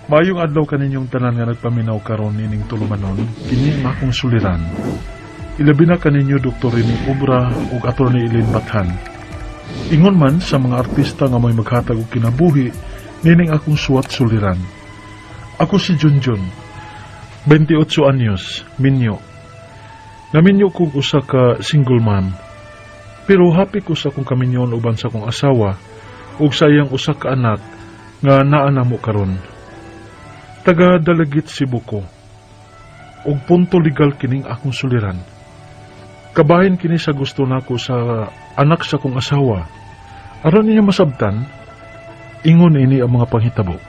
Maayong adlaw kaninyong tanan nga nagpaminaw karon nining tulumanon, kini ang akong suliran. Ilabi na kaninyo Dr. Rene Obra ug Atty. Eileen Bathan. Ingon man sa mga artista nga may maghatag og kinabuhi, nining akong suwat suliran. Ako si Junjun, 28 anyos, minyo. Naminyo kong usa ka single mom. Pero happy ko sa kong kaminyon uban sa kong asawa ug sa iyang usa ka anak nga naa namo karon. Taga Dalagit Cebu ko. Og punto legal kining akong suliran. Kabahin kini sa gusto nako sa anak sa kong asawa. Aron niya masabtan, ingon ini ang mga panghitabo.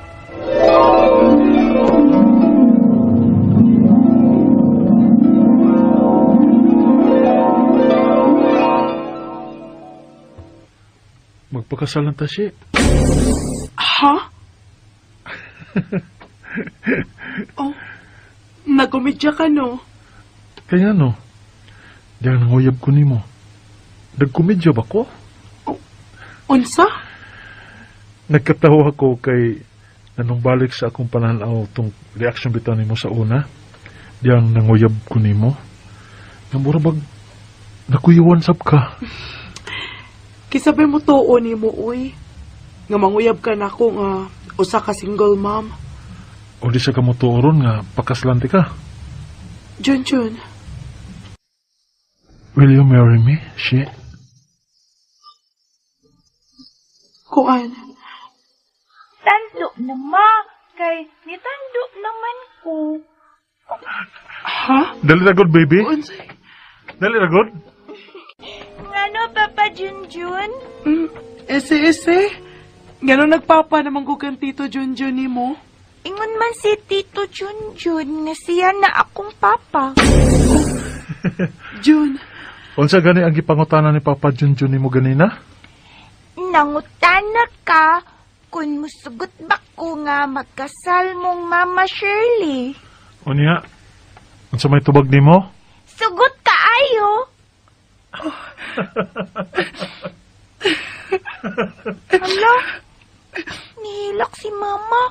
Magpakasalan ta siya. Ha? Oh, nagkomedya ka, no? Kaya no, diyan nanguyab ko nimo. Nagkomedya ba ko? Oh, unsa? Nagkatawa ko kay nanong balik sa akong pananaw tong reaction bitaw nimo sa una. Diyan nanguyab ko nimo. Namura bag nakuyawan sab ka. Kisabay mo tuo ni mo, uy. Nga manguyab ka na ako nga usa ka single mom. O di sa kamotoron nga pakaslante ka. Junjun, Will you marry me, she? kuan. Tando na ma, kay nitando naman ko. Ha? Dali na good, baby. Unsa? Dali na good. Ngano, Papa Junjun? Ese. Gano'n nagpapa naman ko kang Tito Junjun ni mo? Ingon man si Tito Junjun nga siya na akong papa. Jun, Unsa gani ang gipangutana ni Papa Junjun nimo ganina? Nangutana ka kung musugot ba ko nga magkasal mong Mama Shirley. Unya, unsa may tubag nimo? Sugot ka ayo. Hala, nihilak si Mama.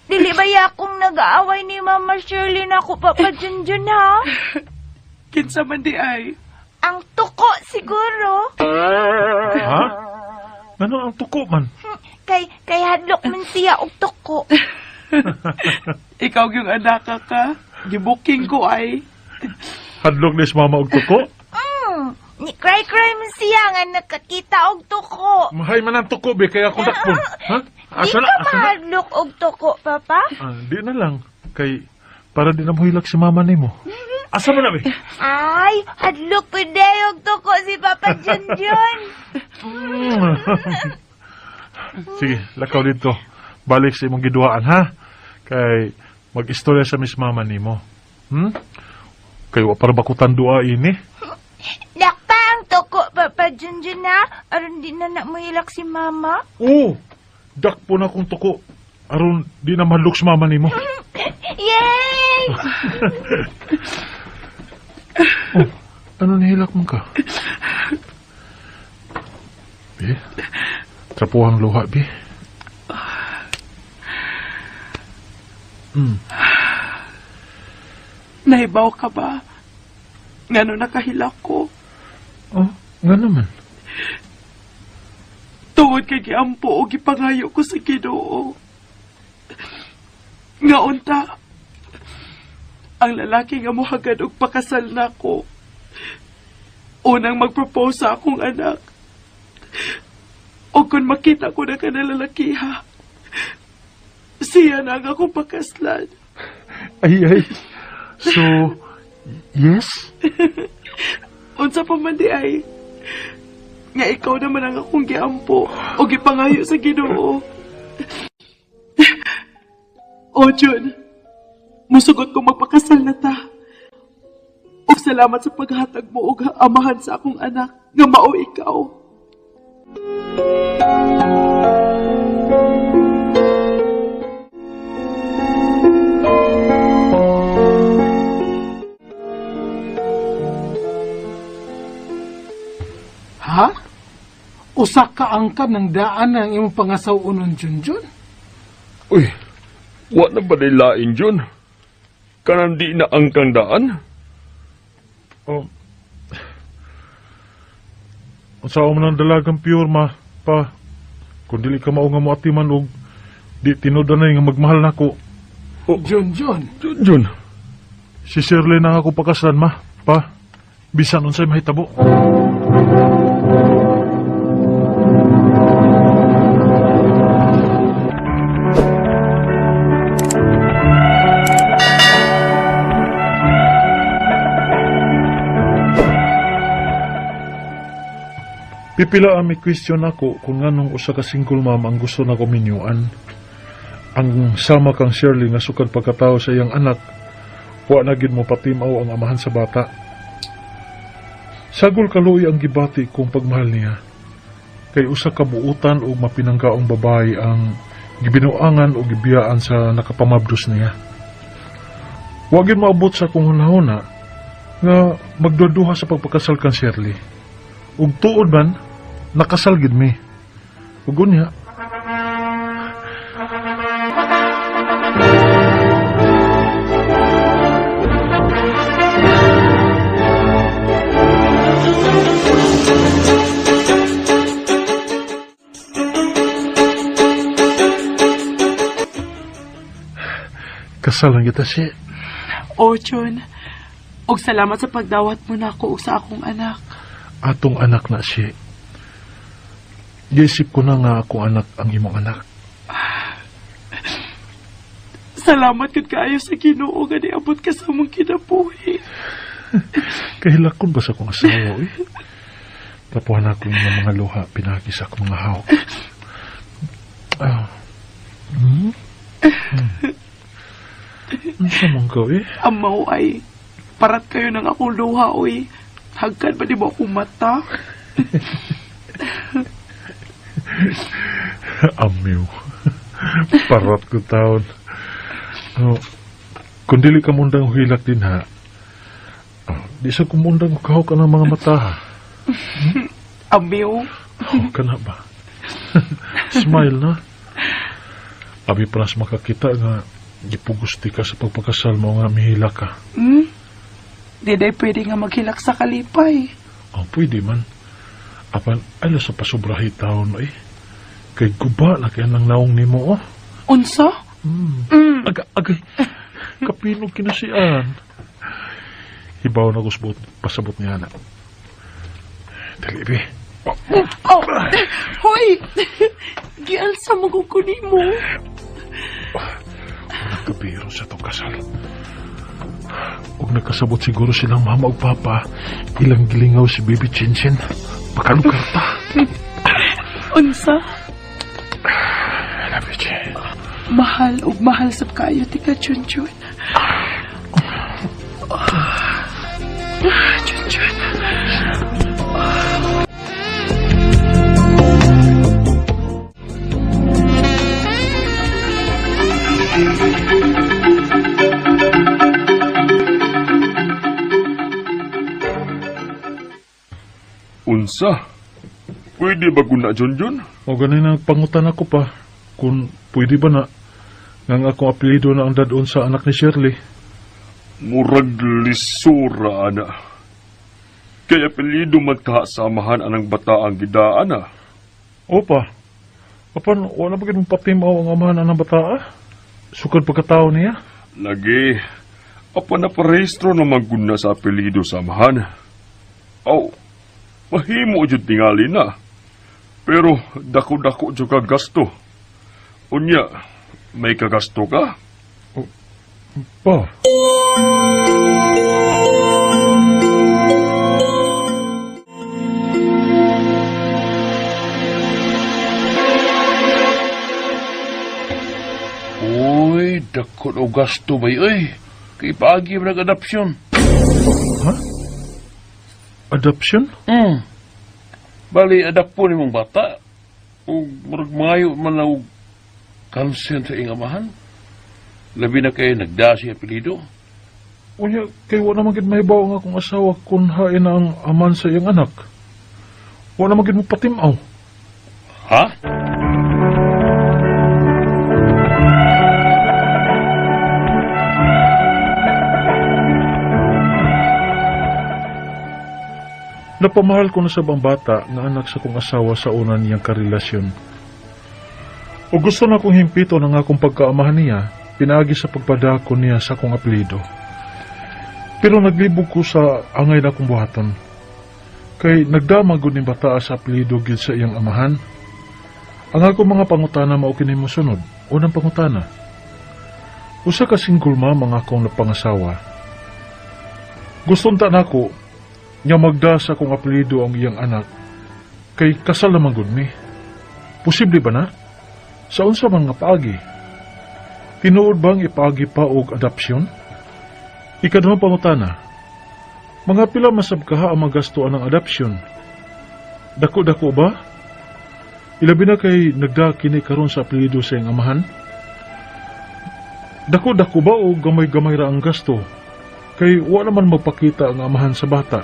Dili ba akong nag-aaway ni Mama Shirley na ako, Papa Junjun, ha? kinsa man di ay. Ang tuko siguro. Ha? Ano ang tuko man? Kay hadlok man siya og tuko. Ikaw yung anak ka. Gibuking ko ay. Hadlok ni mama og tuko? Ni cry man siya nga nakakita og tuko. Mahay man ang tuko be kaya akong dakpon. Ha? Di ka mahadlok og tuko, Papa? Di na lang. Kay para di na muhilak si mama nimo. Asa mo na be? Ay, hadlok pwede og tuko si Papa Junjun. Sige, lakaw dito. Balik sa imong giduhaan, ha? Kay mag-istorya sa Miss Mama nimo. Kay wa para bakutan dua ini. Dakpa ang tuko, Papa Junjun, ha? Aron di na mahilak si Mama. Oo! Dakpo na kong tuko. Aron di na maluk si mama nimo. Yay! Ano nihilak mo ka? Be? Trapuhang luha, be? Nahibaw ka ba? Ngano nakahilak ko? Oh, nga naman. Tungod kay giampo o gipangayo ko sa Ginoo. Nga unta, ang lalaki nga mohagad og pakasal nako. Unang mag-propose sa akong anak. O kung makita ko na ka na lalakiha, siya na ang akong pakaslan. Ay. So, yes? Unsa pa man di ay, nga ikaw naman ang akong giampo o gipangayo sa Ginoo. O Jun, musugot ko magpakasal na ta. O salamat sa paghatag mo og amahan sa akong anak nga mao ikaw. Ha? Usa ka angkan ng daan ng imong pangasaw unon Junjun? Uy, Wa na ba lain John? Kanandi na ang kandaan? Oh. Sa mo ng dalagang pure ma, pa. Kung dili ka mao nga mo atiman og di tinudan na nga magmahal nako. John. John. Si Shirley na ako pakaslan ma, pa. Bisan unsay mahitabo. Pipila ang may question ako kung nganong usa ka single mom ang gusto na kominyuan. Ang sama kang Shirley nga sukad pagkatao sa iyang anak, wa na gid mo patimaw ang amahan sa bata. Sagol kaluoy ang gibati kung pagmahal niya. Kay usa ka buutan o mapinanggaong babae ang gibinuangan o gibiyaan sa nakapamabdos niya. Wa gid maabot sa kung hunahuna nga magduduha sa pagpakasal kang Shirley. Ug tuod man, nakasal gid mi. Ug unya, kasalan kita si O, John. Og salamat sa pagdawat mo na ako og sa akong anak. atong anak na si. Giisip ko na nga akong anak ang imong anak. Salamat gud kaayo sa Ginoo nga niabot ka sa mong kinabuhi. Kahilakon ba sa akong asawa, eh? Tapuhan ako ng mga luha, pinagi sa akong mga hawak. Ano sa mong gaw, eh? Amaw ay, parat kayo ng akong luha, oy. Hagkan ba di mo akong mata? Amiw. Parat ko taon. Oh, kung dili ka mundang hilak din ha, di sa kumundang ukaw ka ng mga mata ha. Amiw. Oh, kana ba? Smile na. Abi panas makakita nga gipugusti ka sa pagpakasal mo nga mihila ka. Di day pwede nga maghilak sa kalipay. Oh, pwede man. Apan, ala sa pasubrahi taon eh. Kay guba na kaya nang naong nimo oh. Unsa? Agay. Kapinog kinasian. Hibaw na gusbot, pasabot niya na. Dali, be. Oh, hoy! Gialsa mo kung kunin mo. Nagkabiro sa itong kasal. Huwag nagkasabot siguro silang mama o papa, ilang gilingaw si Baby Chinchin. Pakalukarta. Unsa? Love you, Chin. Mahal o mahal sa kayo, tika, Chunchun. Chunchun. Unsa? Pwede ba guna, John? O ganin ang pangutan ako pa, kung pwede ba na, ngang akong apelido na ang dadon sa anak ni Shirley. Murag lisura, ana. Kaya apelido magkasamahan anang bata ang gidaan, ah. Opa, apan, wala ba ganun patimaw ang amahan ng bata ah? Sukad pagkatao niya? Lagi. Apa na parehistro na maguna sa apelido samahan. Aw, mahimo jud tingali na. Pero dako-dako jud ka gasto. Unya, may kagasto ka? Pa. Uy, dako o gasto ba yun? Kay pagi mo nag-adopsyon. Ha? Adoption? Bali, adapt po ni mong bata. O murag mangayo man na og consent sa ingamahan. Labi na kayo nagdasi apelido. Unya, kay wala magid mahibaw ang akong asawa kung hain na ang aman sa iyang anak. Wala magid mo patimaw. Ha? Napamahal ko na sa bang bata nga anak sa kong asawa sa una niyang karelasyon. O gusto na kong himpito ng akong pagkaamahan niya, pinaagi sa pagpadako niya sa akong apelido. Pero naglibog ko sa angay na akong buhaton. Kay nagdamagod ni bata sa apelido gid sa iyang amahan. Ang akong mga pangutana mao kini mosunod. Unang pangutana. Usa ka single mom ang akong napangasawa. Guston ta nako nga magda sa akong apelido ang iyang anak kay kasal naman gud mi. Posible ba na? Sa unsa man nga paagi? Tinuod bang ipaagi pa og adopsyon? Ikaduhang pangutana. Mga pila masabkaha ang magastuan ng adopsyon? Dako-dako ba? Ilabi na kay nagda kini karon sa apelyido sa iyang amahan? Dako-dako ba o gamay-gamay ra ang gasto? Kay wa naman magpakita ang amahan sa bata.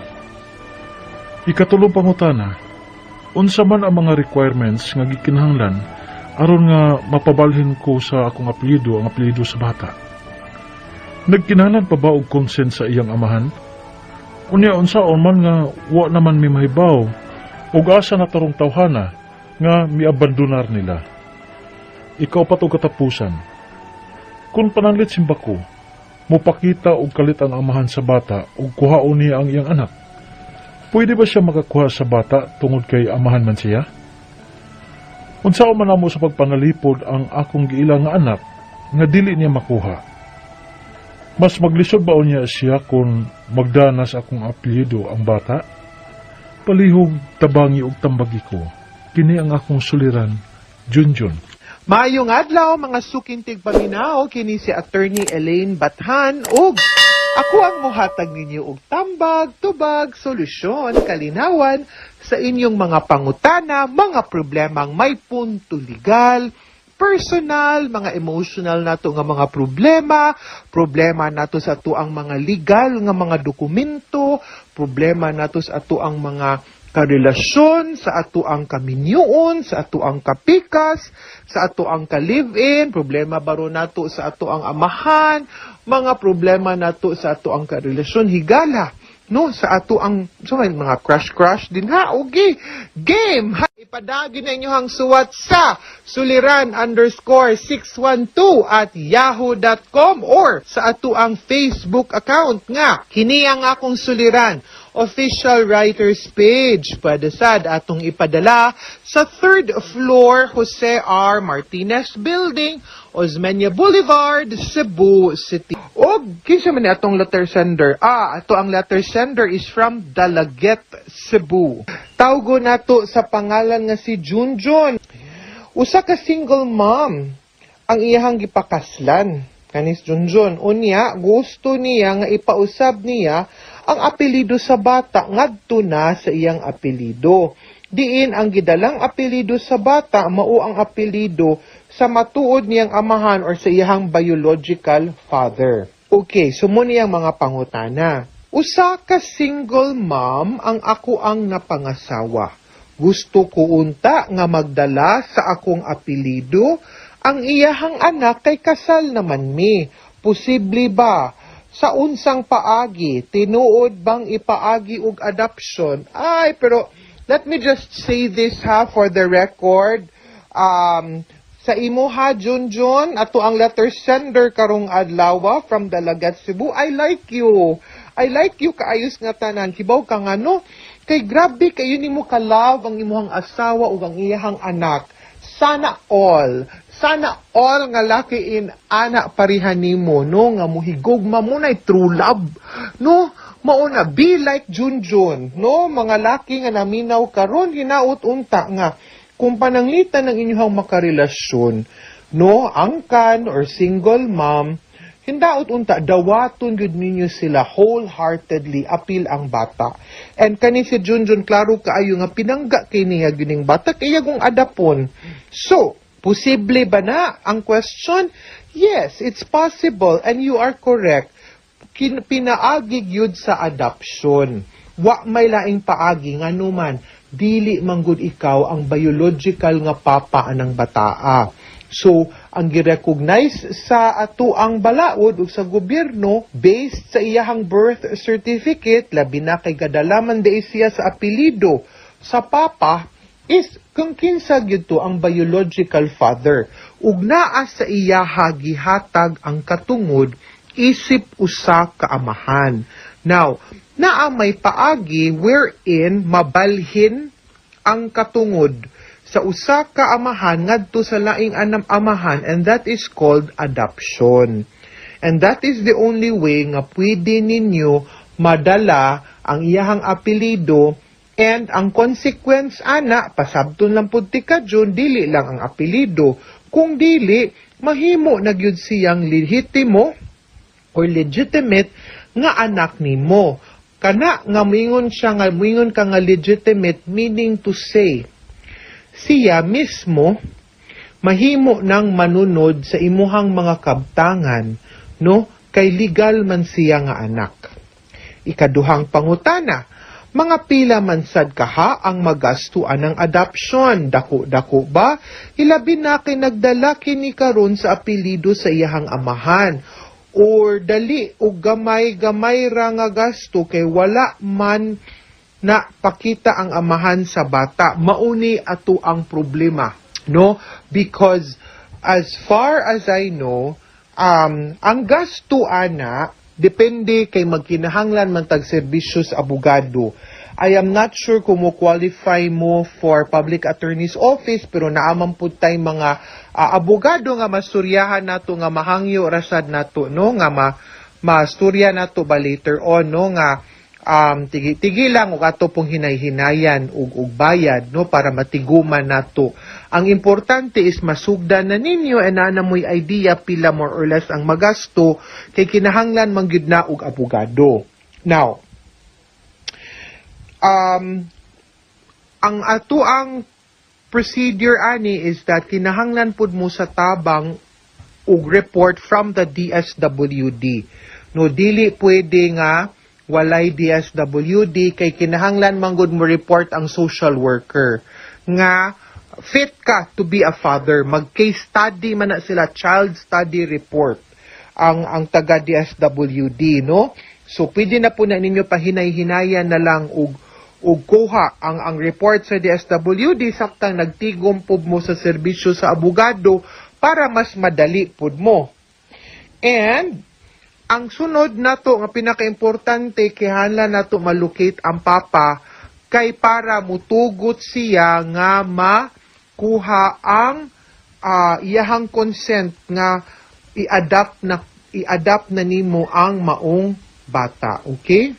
Ikatulong pangutana. Unsa man ang mga requirements nga gikinahanglan aron nga mapabalhin ko sa akong apelyido ang apelyido sa bata? Nagkinahanglan pa ba og consent sa iyang amahan? Unya unsaon man nga wa naman mi mahibaw ug asa na tarong tawhana nga miabandonar nila. Ikaw pa to katapusan. Kung pananglit simba ko, mupakita og kalit ang amahan sa bata ug kuhaon niya ang iyang anak. Pwede ba siya makakuha sa bata tungod kay amahan man siya? Unsaon man namo sa pagpanalipod ang akong giilang nga anak nga dili niya makuha? Mas maglisod ba niya siya kung magdanas akong apelyido ang bata? Palihog tabangi og tambagi ko. Kini ang akong suliran, Junjun. Maayong adlaw mga sukintig paminaw kini si Attorney Elaine Bathan ug ako ang mohatag ninyo og tambag, tubag, solusyon, kalinawan sa inyong mga pangutana, mga problemang may punto legal, personal, mga emotional nato nga mga problema nato sa ato ang mga legal nga mga dokumento, problema nato sa ato ang mga karelasyon, sa ato ang kaminyuon, sa ato ang kapikas, sa ato ang ka-live-in, problema baro nato sa ato ang amahan, mga problema nato sa ato ang karelasyon, higala, no, sa ato ang, so may mga crush din ha, okay, game, ha, ipadagi na inyo suwat sa suliran_612@yahoo.com or sa ato ang Facebook account nga, kini ang akong suliran, official writers page. Pwede sad atong ipadala sa 3rd floor Jose R. Martinez Building, Osmeña Boulevard, Cebu City. O, kinsa man ni atong letter sender? Ato ang letter sender is from Dalaget, Cebu. Tawgo nato sa pangalan nga si Junjun. Usa ka single mom ang iyahang gipakaslan. Kanis Junjun. Unya, gusto niya nga ipausab niya ang apelido sa bata ngadto na sa iyang apelido. Diin ang gidalang apelido sa bata mao ang apelido sa matuod niyang amahan or sa iyang biological father. Okay, sumo niyang mga pangutana. Usa ka single mom ang ako ang napangasawa. Gusto ko unta nga magdala sa akong apelido ang iyahang anak kay kasal naman mi. Posible ba? Sa unsang paagi, tinuod bang ipaagi og adoption? Ay, pero let me just say this ha, for the record. Sa imo ha, Junjun, ato ang letter sender karong adlaw from Dalagat, Cebu. I like you. I like you kaayos nga tanan. Kibaw ka nga no? Kay grabe kayo nimo ka-love ang imuhang asawa ug ang iyahang anak. Sana all nga laki in ana parihan nimo no nga muhigugma mo na true love no mauna be like Junjun no mga laki nga naminaw karon hinaut unta nga kung pananglitan ng inyong makarelasyon no angkan or single mom hindaot unta dawaton gud ninyo sila wholeheartedly appeal ang bata. And kani si Junjun klaro kaayo nga pinangga kay niya gining bata kaya kung adapon. So, posible ba na ang question? Yes, it's possible and you are correct. Pinaagig yun sa adoption. Wa may laing paagi nga numan dili manggod ikaw ang biological nga papa anang bataa. So, ang girecognize sa ato ang balaod ug sa gobyerno based sa iyahang birth certificate, labi na kay kadalaman di siya sa apelido sa papa, is kung kinsa gyud to ang biological father ug naa sa iyaha gihatag ang katungod isip usa ka amahan. Now, naa may paagi wherein mabalhin ang katungod sa usa ka amahan ngadto sa laing amahan, and that is called adoption. And that is the only way nga pwede ninyo madala ang iyahang apelido, and ang consequence ana pasabton lang pud ti kadyon dili lang ang apelido, kung dili mahimo na gyud siyang lehitimo or legitimate nga anak nimo. Kana nga mingon ka nga legitimate, meaning to say siya mismo mahimo nang manunod sa imuhang mga kabtangan, no, kay legal man siya nga anak. Ikaduhang pangutana, mga pila man sad kaha ang magastuan ng adoption? Dako ba? Ilabi na kay nagdala kini karon sa apelido sa iyahang amahan, or dali o gamay-gamay ra nga gasto kay wala man na pakita ang amahan sa bata. Mauni ato ang problema, no? Because as far as I know, ang gasto ana depende kay magkinahanglan man tag serbisyo sa abogado. I am not sure kung mo qualify mo for public attorney's office, pero naaman pud tay mga abogado nga masturyahan nato nga mahangyo rasad nato, no, nga masturya nato ba later on, no, nga tigi lang og ato pong hinay-hinayan ug bayad, no, para matiguman nato. Ang importante is masugdan na ninyo and ana mo'y idea pila more or less ang magasto kay kinahanglan man gyud na og abogado. Now, ang ato ang procedure ani is that kinahanglan pud mo sa tabang og report from the DSWD. No, dili pwede nga walay DSWD kay kinahanglan manggod mo report ang social worker nga fit ka to be a father. Mag-case study man na sila, child study report ang taga DSWD, no? So pwede na po na ninyo pahinay-hinayan na lang og kuha ang report sa DSWD saktang nagtigom pud mo sa serbisyo sa abogado para mas madali pud mo. And ang sunod nato nga pinakaimportante kinahanglan nato malocate ang papa kay para mutugot siya nga makuha ang iyahang consent nga i-adapt na nimo ang maong bata. Okay?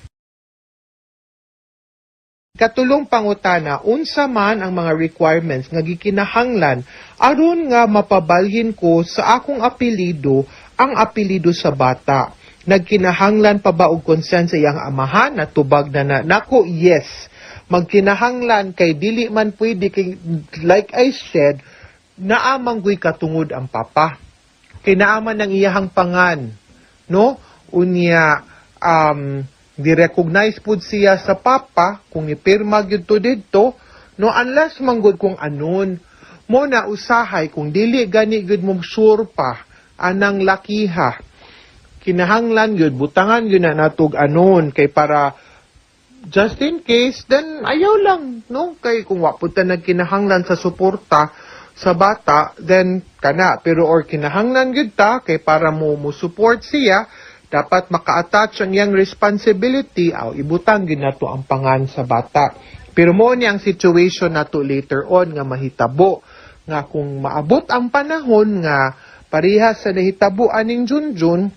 Katulong pangutana, unsa man ang mga requirements nga gikinahanglan aron nga mapabalhin ko sa akong apelido ang apelido sa bata. Nagkinahanglan pa ba og consent sa iyang amahan na tubag na nako? Yes. Magkinahanglan kay dili man pwede kay, like I said, naamang guy katungod ang papa. Kay naaman ang iyahang pangan, no? Unya di-recognize pud siya sa papa kung ipirma gyud to didto, no, unless manggod kung anon mo na usahay kung dili gani gyud mo sure pa anang lakiha, kinahanglan gyud butangan gyud na natog anon kay para just in case, then ayaw lang, no, kay kung wa pud ta nagkinahanglan sa suporta sa bata, then kana, pero or kinahanglan gyud ta kay para mo support siya, dapat maka-attach ang iyang responsibility, ibutang ginato ang pangan sa bata. Pero mo ni ang situation nato later on nga mahitabo nga kung maabot ang panahon nga parehas sa nahitabo aning Junjun,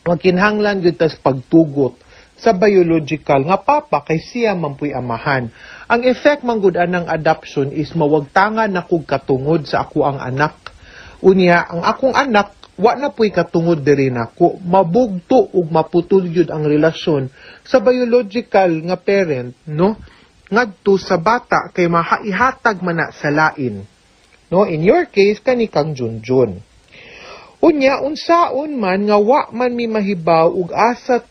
magkinahanglan gyud tas pagtugot sa biological nga papa kay siya man puy amahan. Ang effect man gud anang adoption is mawagtangan na kog katungod sa ako ang anak. Unya ang akong anak wa na po'y katungod diri nako, mabugto ug maputol yun ang relasyon sa biological nga parent, no, ngadto sa bata kay maihatag man na sa lain, no, in your case kani kang Junjun. Unya unsaon man nga wa man mi mahibaw ug asa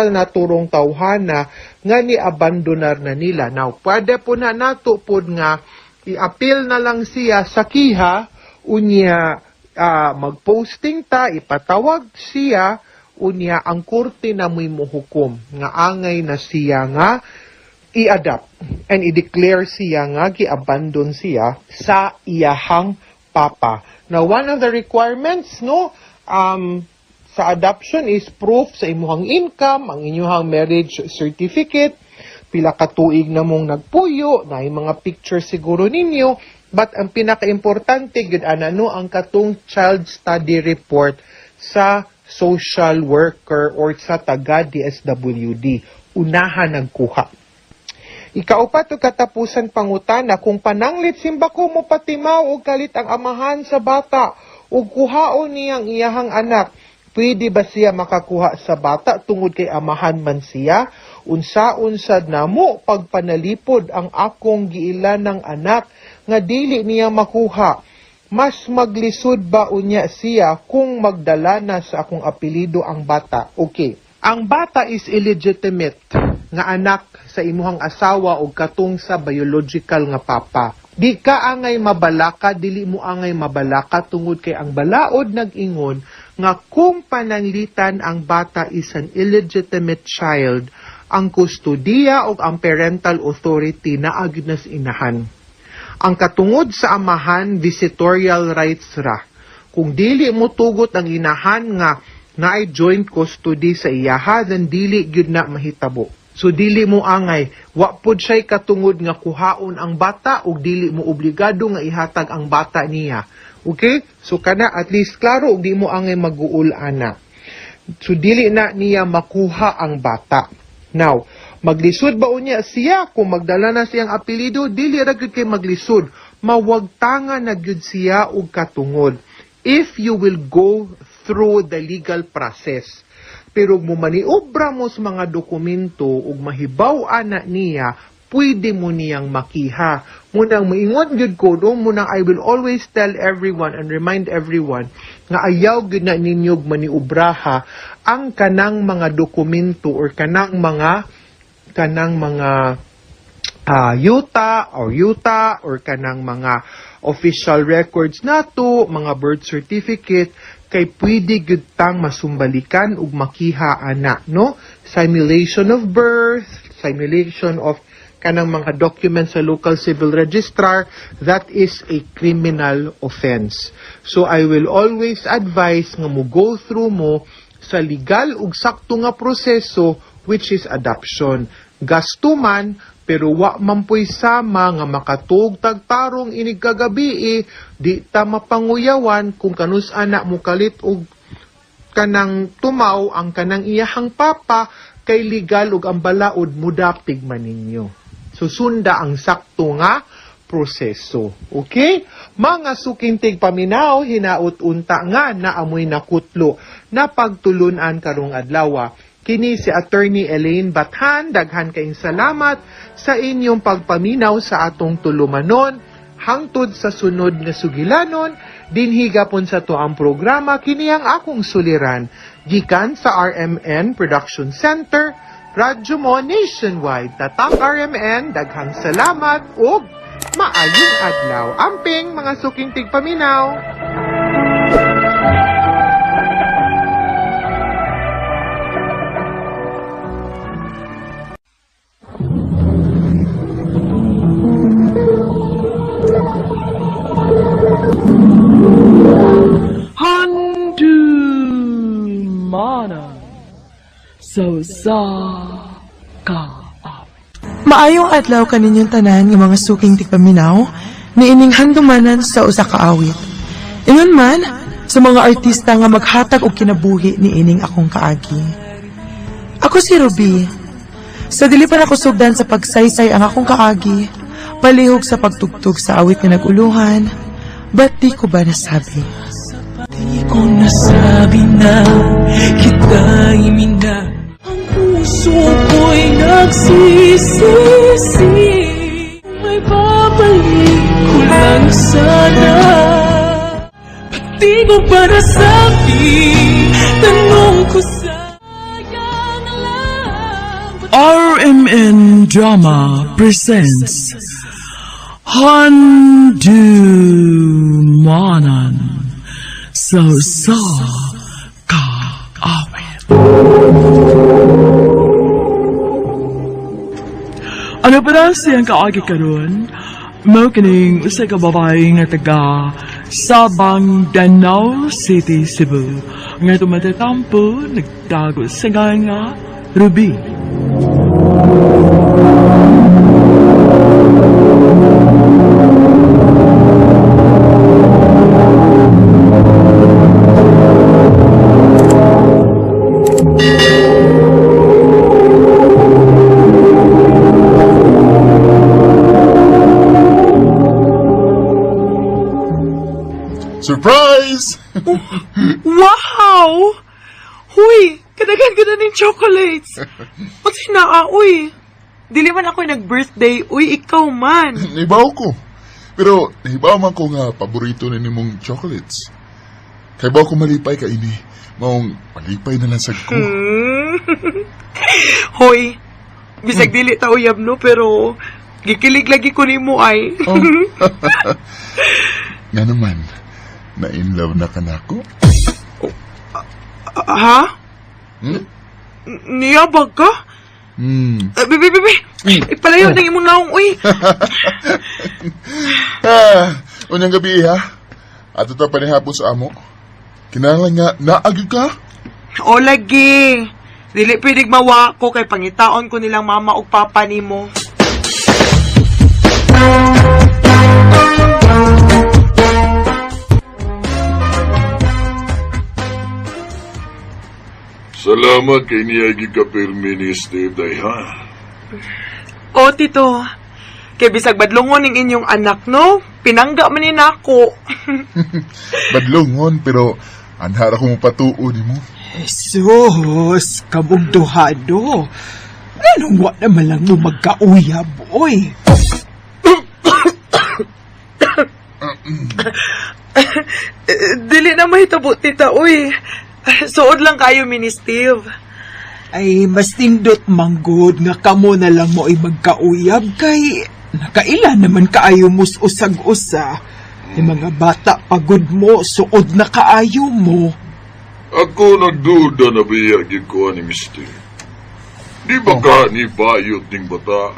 naturong tawhana nga ni abandonar na nila. Now pwede po na nato pod nga i-appeal na lang siya sa kiha unya magposting ta, ipatawag siya, unya ang korte na mo'y muhukom nga angay na siya nga i-adapt and i-declare siya nga gi-abandon siya sa iyahang papa. Now, one of the requirements, no, sa adoption is proof sa imuhang income, ang inyong marriage certificate, pila ka tuig na mong nagpuyo, na yung mga picture siguro ninyo, but ang pinaka-importante, gud ano, ang katong child study report sa social worker or sa taga DSWD. Unahan nagkuha. Ikaupat o katapusan pangutana, kung pananglit simbako mo patimaw o kalit ang amahan sa bata o kuhaon niyang iyahang anak, pwede ba siya makakuha sa bata tungod kay amahan man siya? Unsa-unsad na mo pagpanalipod ang akong giilan ng anak nga dili niya makuha. Mas maglisod ba unya siya kung magdala na sa akong apelido ang bata? Okay. Ang bata is illegitimate nga anak sa imuhang asawa o katong sa biological nga papa. Di ka angay mabalaka, dili mo angay mabalaka tungod kay ang balaod nag-ingon nga kung pananglitan ang bata is an illegitimate child, ang kustudiya o ang parental authority na agud nas inahan. Ang katungod sa amahan, visitorial rights ra. Kung dili mo tugot ang inahan nga naay joint custody sa iyaha, then dili gyud na mahitabo. So dili mo angay, wa pod siya'y katungod nga kuhaon ang bata o dili mo obligado nga ihatag ang bata niya. Okay? So kana at least klaro og di mo angay mag-uul ana. So dili na niya makuha ang bata. Now, maglisod ba unya siya kung magdala na siyang apelido? Dili ra gyud kay maglisod, mawagtangan na gyud siya og katungod. If you will go through the legal process. Pero mo maniobra mo sa mga dokumento ug mahibaw ana niya, pwede mo niyang makiha. Munang maingon gyud ko, munang I will always tell everyone and remind everyone nga ayaw gyud na ninyo maniobraha ang kanang mga dokumento or kanang mga yuta or kanang mga official records nato, mga birth certificate, kay pwede gyud tang masumbalikan ug makiha ana, no? Simulation of birth, simulation of kanang mga documents sa local civil registrar, that is a criminal offense. So I will always advise nga mo go through mo sa legal ug sakto nga proseso, which is adoption. Gasto man, pero wa man po'y sama nga makatug tagtarong inig kagabi, di ta mapanguyawan kung kanus anak mo kalit og kanang tumaw ang kanang iyahang papa, kay legal ug ang balaod mudaptig man ninyo. So sunda ang sakto nga proseso. Okay? Mga sukintig paminaw, hinaut unta nga na amoy nakutlo na pagtulunan karong adlaw. Kini si Attorney Elaine Bathan, daghan kayong salamat sa inyong pagpaminaw sa atong tulumanon. Hangtod sa sunod nga sugilanon, dinhigapon sa to ang programa, kini ang akong suliran. Gikan sa RMN Production Center, Radyo Mo Nationwide. Tatak RMN, daghang salamat ug maayong adlaw. Amping mga suking tigpaminaw. Maayong adlaw kaninyong tanan ng mga suking tigpaminaw ni ining handumanan sa usa ka awit. Ingon man sa mga artista nga maghatag og kinabuhi ni ining akong kaagi. Ako si Ruby. Sa dili pa ako sugdan sa pagsaysay ang akong kaagi, palihog sa pagtugtog sa awit nga naguluhan, ba't di ko ba nasabi? Di ko nasabi na kita'y mina. Ang puso ko'y nagsisisi. May babalik ko lang sana. Ba't di ko ba nasabi? Tanong ko sa RMN Drama presents Handumanan sa kaawit. Ano para siyang kaagi karon? Mao kining usa ka babae nga taga Sabang Danau City, Cebu. Nga tumatatampo nagtago sa nga Ruby. Surprise! Wow! Huy! Kadagan ka na ng chocolates! Ba't uy? Dili man ako nag-birthday, uy, ikaw man! Nahibaw ko. Pero nahibaw man ko nga paborito na nimong chocolates. Kaya ba ko malipay ka ini? Maong malipay na lang sa ko. Hoy, bisag dili ta uyab no, pero gikilig lagi ko nimo ay. Oh. Nga naman, na-in love na ka na ako? Ha? Hmm? Niyabag ka? Bibi, ipalayo ng imong naong, uy. Unyang gabi ha? Ato ta panihapon sa amo. Kinahanglan nga naagi ka? O lagi. Dili pwedeng mawa ko kay pangitaon ko nilang mama ug papa nimo. Salamat kay niyagi ka permi ni Steve day ha. O tito, kay bisag badlongon ning inyong anak no, pinangga man ni nako. Badlongon, pero anhara ko mo patuo ni mo. Jesus, kabugduhado. Anong wa naman lang mo magkauyab, oy? Dili na mahitabo tita, uy. Suod lang kayo, Mini Steve. Ay, mas tindot manggod nga kamo na lang mo ay magkauyab kay nakaila naman kaayo mo usag-usa. Ay mga bata pagod mo, suod na kaayo mo. Ako nagduda na biyagin ko ni Mr. Di ba ka ni bayot ning bata?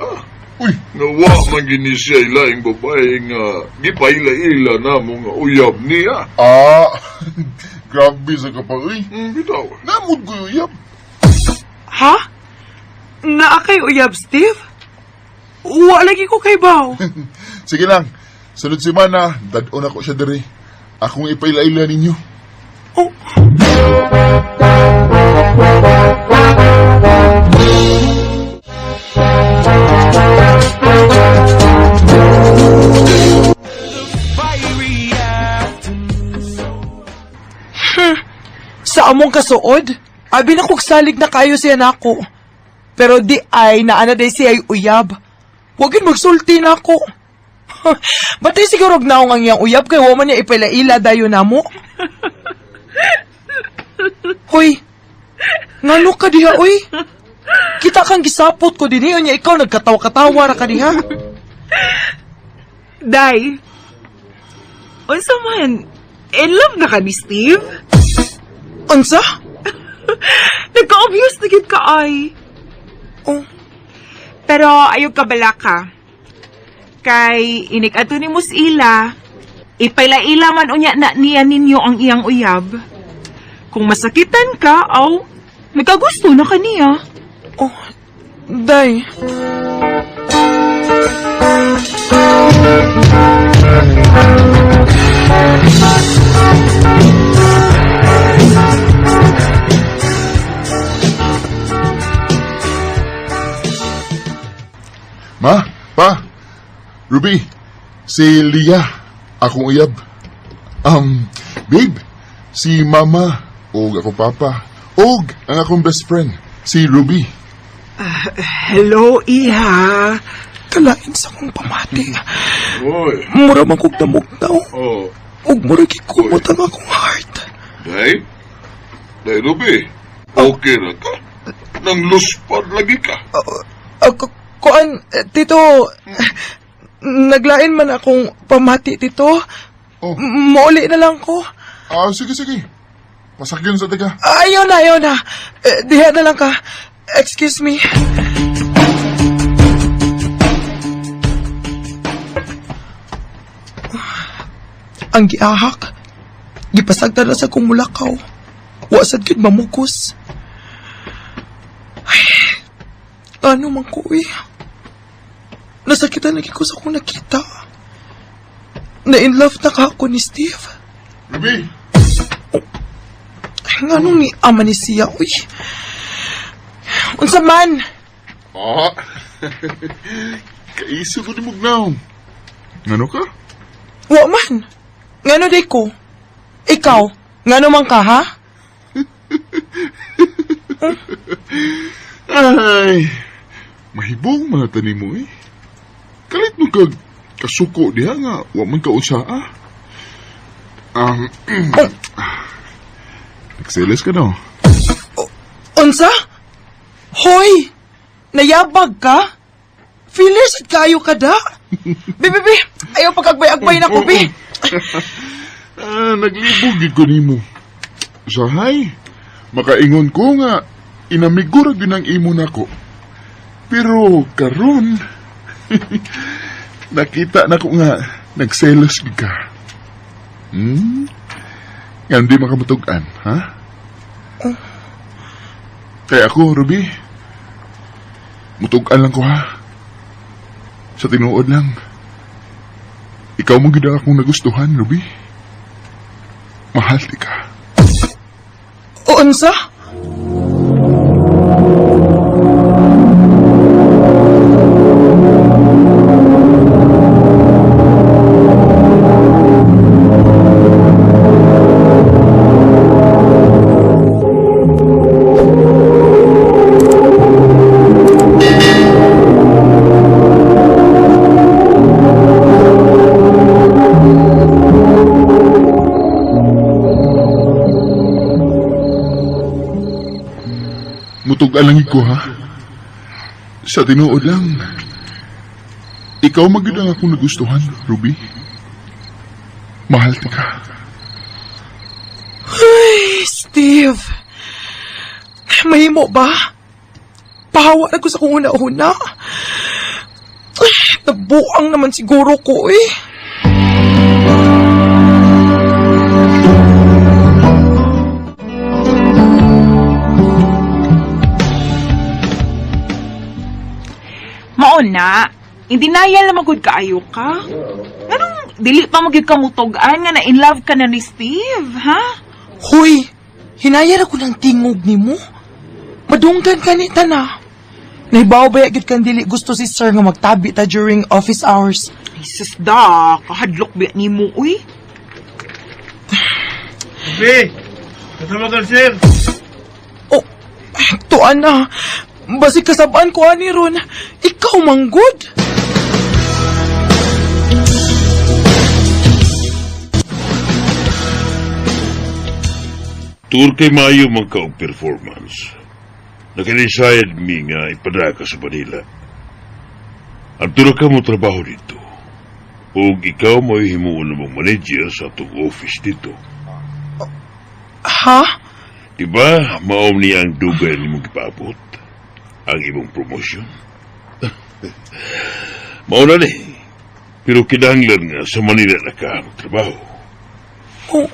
Uy, Nga wa man gini siya ilaing babae nga gipaila-ila na mo nga uyab niya. grabe sa kapag, Bitaw. namod ko yuyab. Ha? Naakay uyab, Steve? Wa lagi ko kay baw. Sige lang, sunod semana, dadon ako siya diri. Akong ipaila-ila ninyo. Oh. Sa among kasuod, abi na kog salig na kayo siya nako. Pero di ay naana day siya ay uyab. Wagin magsulti na ako. Batay siguro naong ang iyang uyab kay waman niya ipaila-ila dayo namo. Hoy, ngano ka diha, uy? Kita kang gisapot ko din niya ikaw nagkatawa-katawa ra ka diha. Day, unsa man, in love na ka ni Steve? Unsa? Nagka-obvious na gid ka ay. Oh. Pero ayog ka bala ka. Kay inig ato ni Musila, ipaila-ila man unya na niya ninyo ang iyang uyab. Kung masakitan ka, aw, nagkagusto na kaniya. Oh, day. Ma, pa, Ruby, si Lia, akong uyab. Babe, si Mama, og ako Papa, og ang akong best friend, si Ruby. Hello, Iha. Kalain sa kong pamati. Hoy. Mura man kong damugnaw. Oh. Ug mura gikumot ang akong heart. Day? Day, Ruby. Okay na ka? Nang luspad lagi ka. Kuan, Tito, Naglain man akong pamati, tito. Oh, Mauli na lang ko. sige, sige. Pasakyan sa taga. Ayaw na. Diha na lang ka. Excuse me. Ang giahak. Gipasagda na sa kong mulakaw. Wasad yun mamukos. Ay, ano man ko Nasakitan lagi ko sa kong nakita. Na-in love na ka ako ni Steve. Ruby! Ay, nga nung ni ama ni siya, Unsa man? Kaisa ko ni Mugnaw. Ngano ka? Wa man. Ngano day ko? Ikaw, ngano man ka, ha? Ay, mahibong mga tanim mo Kalit mo kasuko diha nga, wa man ka usaa. Nagseles ka no? Unsa? Hoy! Nayabag ka? Feelers at kayo ka da? Bibi, ayaw pag-agbay-agbay na ko, bi. Naglibog gid ko nimo. Sahay, makaingon ko nga, inamigurag yun ang imo nako. Pero karon nakita na ko nga, nagselos gid ka. Nga hindi makamatugan, ha? Kaya ako, Ruby, mutugan lang ko, ha? Sa tinuod lang, ikaw mo gid akong nagustuhan, Ruby. Mahal di ka. Unsa? Mutugan lang ko, ha? Sa tinuod lang, ikaw magid ang akong nagustuhan, Ruby. Mahal di ka. Ay, Steve. Mahimo ba? Pahawa na ko sa kung una-una. Nabuang naman siguro ko, Na, hindi nayal na magud kaayo ka. Anong dili pa magig kamutogan nga na in love ka na ni Steve, ha? Hoy, hinayar ako ng tingog ni mo. Madunggan ka ni Tana. Nahibaw ba yagid kang dili gusto si sir nga magtabi ta during office hours? Ay, sus da, kahadlok ba ni mo, uy? Be, kasama ka, sir. Oh, tuan na. Basi kasabaan ko ani ron. Ikaw manggod. Tur kay maayo man ka og performance. Nakadecided mi nga ipadala ka sa Manila. Ang tura ka mo trabaho dito. O ikaw mo himuon namang manager sa atong office dito. Ha? Diba, maom niya ang dugay ni mong ipaabot? Ang ibong promosyon? Mauna ni. Pero kinahanglan nga sa Manila na ka magtrabaho. Oh.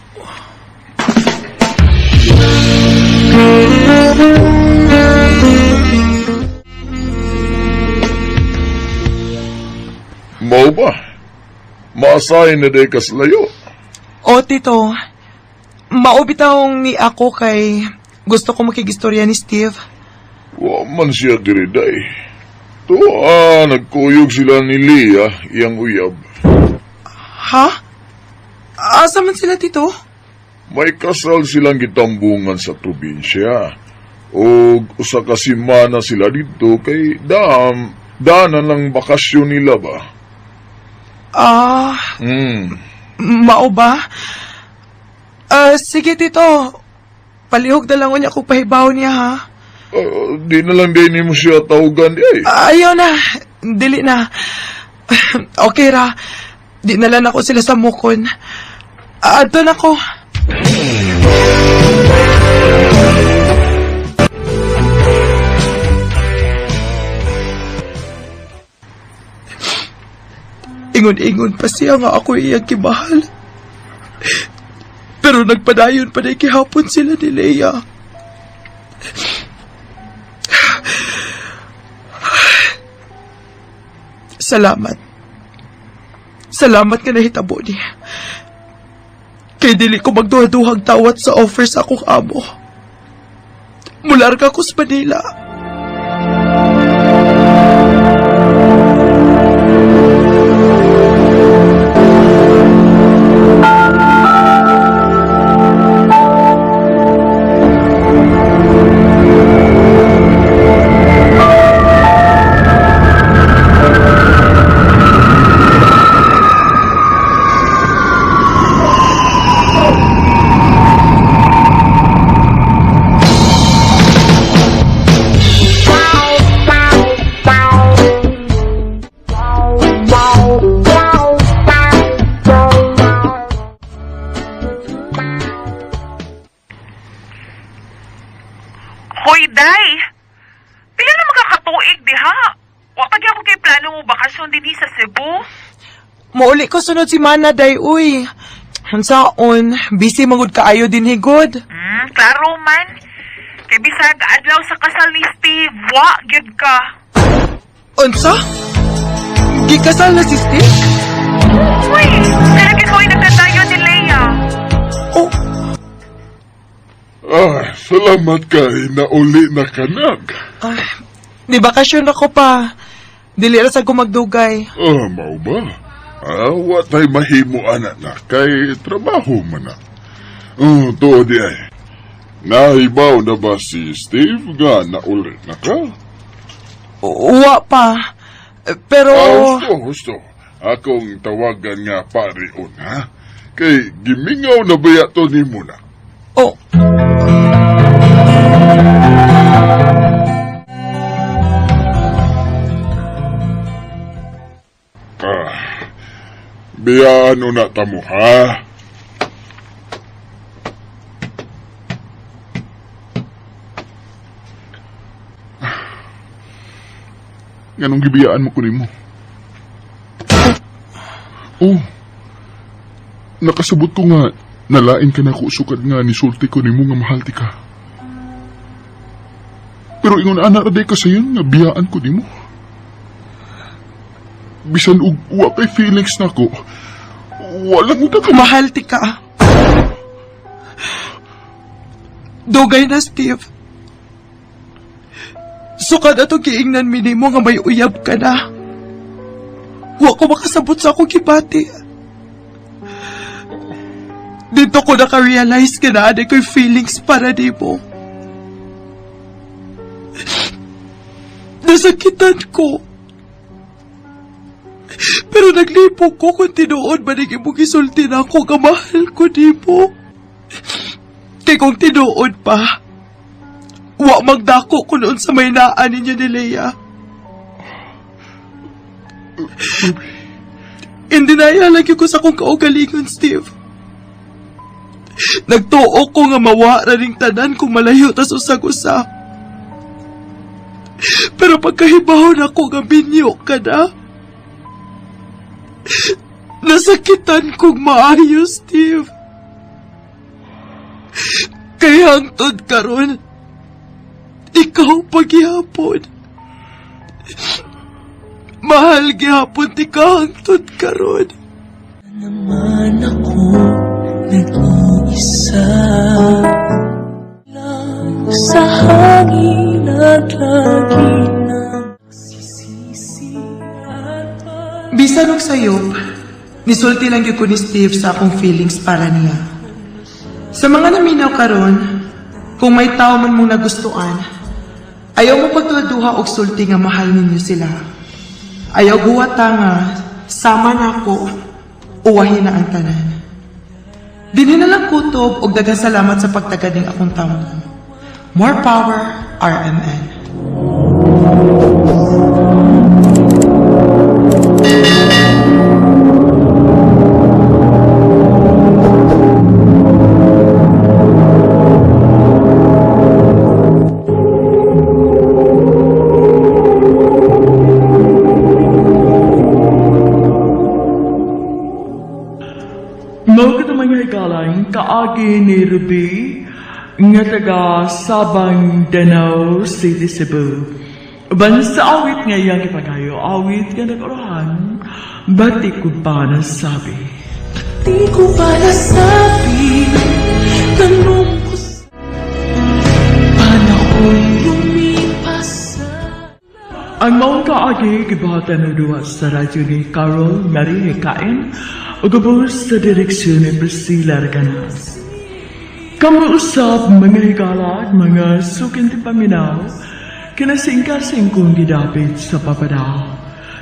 Mau ba? Maasahin na day kaslayo. O, tito. Maubitawong ni ako kay gusto ko makigistorya ni Steve. Wa man siya diri day. Nagkuyog sila ni Leah, iyang uyab. Ha? Asa man sila, tito? May kasal silang gitambungan sa probinsya. O usa ka semana sila dito kay daanan lang bakasyon nila ba? Mao ba? Sige, tito. Palihog na lang niya kung pahibaw niya, ha? Di na lang din mo siya tawagan, Ayaw na. Dili na. Okay ra. Di nalan ako sila sa mukon. Adto na ko. Ingon-ingon pa siya nga ako iyang kibahal. Pero nagpadayon pa na kihapon sila ni Leia. Salamat. Salamat ka nahitabo niya. Kay dili ko magduha-duhang tawat sa offer sa akong amo. Mularga ko sa Manila. Hoy, Day! Pila na magkakatuig, diha? Wa pa gyud ko kay plano mo bakasyon din sa Cebu? Mauli ko sunod si Mana, day, uy. Hansaon, busy magud kaayo din higod. Klaro man. Kay bisag adlaw sa kasal ni Steve, wa gyud ka. Unsa? Gikasal na si Steve? Uy, kaya ko'y nagtatayo ni Leia. Oh, Salamat kay nauli na kanag. di bakasyon ako pa. Dili ra sa ko magdugay. Mao ba? Wa tay mahimo ana na kay trabaho man na. Tuo di ay. Nahibaw na ba si Steve nga nauli na ka? Uwa pa. Pero... Gusto. Akong tawagan nga pariun, ha? Kay gimingaw na ba yato ni mo na? Oh. Biyaan na tamo, ha? Ganong gibiyaan mo kunin mo? Oh, nakasabot ko nga, nalain ka na ko sukad nga ni sulti ko ni mo nga mahal ti ka. Pero ingon ana raday ka sayon nga biyaan ko ni mo. Bisan og wa kay feelings na ko, walang utak ka. Mahal ti ka. Dugay na, Steve. Sukad ato giingnan minimo nga may uyab ka na. Wa ko makasabot sa akong kibati. Dito ko naka-realize ka na aday ko'y feelings para di mo. Nasakitan ko. Pero naglipog ko kung tinuod ba naging mong isulti na ako nga mahal ko di mo. Kaya kung tinuod pa, wa magdako ko noon sa may naan ninyo ni Leia. Hindi na lagi ko sa kong kaugalingon, Steve. Nagtuo ko nga mawara ring tanan kung malayo tas usag-usa. Pero pagkahibahon ako nga binyo ka na, nasakitan kong maayo, Steve. Kaya hangtod karon, ikaw paghihapon. Mahal gihapon ti ka hangtod karon. Naman ako nag-iisa lang sa hangin at lagi nagsisisi at Bisan og sayop, nisulti lang gyud ko ni Steve sa akong feelings para niya. Sa mga naminaw karon, kung may tao man mong nagustuhan, ayaw mo pagduha-duha og sulti nga mahal ninyo sila. Ayaw guwata nga, sama na ako, uwahin na ang tanan. Dinhi na lang kutob og daghang salamat sa pagtagad ning akong tamo. More power, RMN. Mao kita mga hikalang kaagi ni Ruby nga taga Sabang Danau City, Cebu. Uban sa awit nga iyang ipagayo, awit nga nag-orahan, bati ko pa nasabi. Di ko pa nasabi, tanong ko sa panahon lumipas sa... Ang maong kaagi, gibatan o duwa sa radyo ni Carol Marie Kain, o gabos sa direksyon ni Priscilla Reganas. Kamuusap mga higalag, mga suking tipaminaw, kinasingkasing kong gidapit sa papadaw.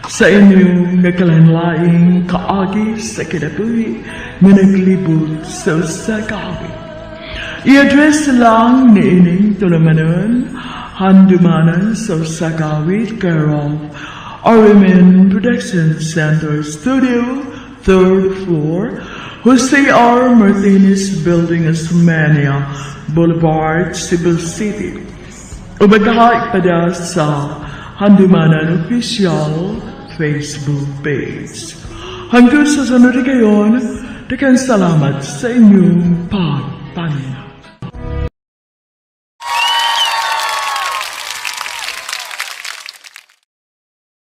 Sa inyong nagkalanlaing kaagi sa kinabuhi na naglibot sa usa kaawit. I-address lang ni ining tulamanon, handumanan sa usa kaawit, Carol, Arimen Production Center Studio, 3rd floor, Jose R. Martinez Building, Osmania Boulevard, Cebu City. Umagaha ipada sa Handumanan Official Facebook page. Hanggang sa sunod kayon, daghang salamat sa inyong pagpanin.